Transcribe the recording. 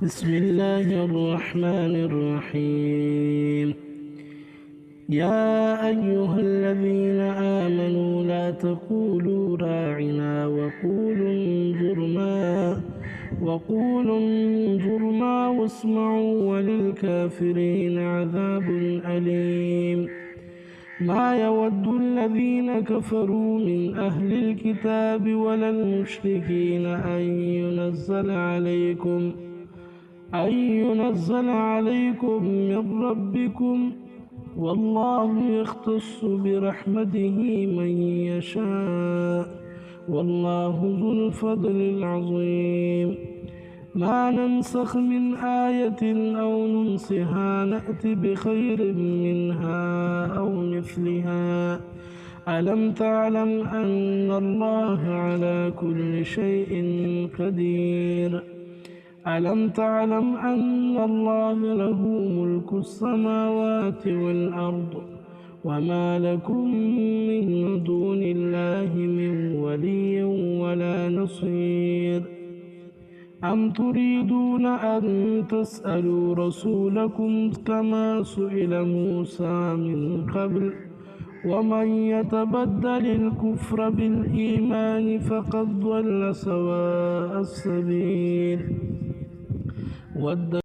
بسم الله الرحمن الرحيم. يا أيها الذين آمنوا لا تقولوا راعنا وقولوا انظرنا واسمعوا وللكافرين عذاب أليم. ما يود الذين كفروا من أهل الكتاب ولا المشركين أن ينزل عليكم من ربكم، والله يختص برحمته من يشاء، والله ذو الفضل العظيم. ما ننسخ من آية أو ننسها نأت بخير منها أو مثلها. ألم تعلم أن الله على كل شيء قدير؟ ألم تعلم أن الله له ملك السماوات والأرض، وما لكم من دون الله من ولي ولا نصير؟ أم تريدون أن تسألوا رسولكم كما سئل موسى من قبل؟ ومن يتبدل الكفر بالإيمان فقد ضل سواء السبيل.